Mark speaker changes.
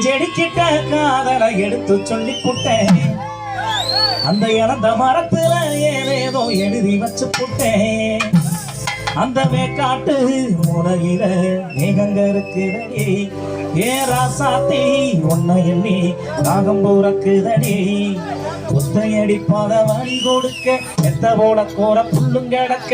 Speaker 1: செடி கிட்ட காதலை எடுத்து சொல்லி புட்டேன் அந்த இழந்த மரத்துல ஏதேதோ எழுதி வச்சு புட்டேன் அந்த வேக்காட்டு முறையில மேகங்க இருக்குதடி ஏராசாத்தி உன்னை எண்ணி நாகம் பூரக்குதடி ஒத்தையடிப்பாத வழி கொடுக்க எத்த போல கோர புல்லுங்கடக்க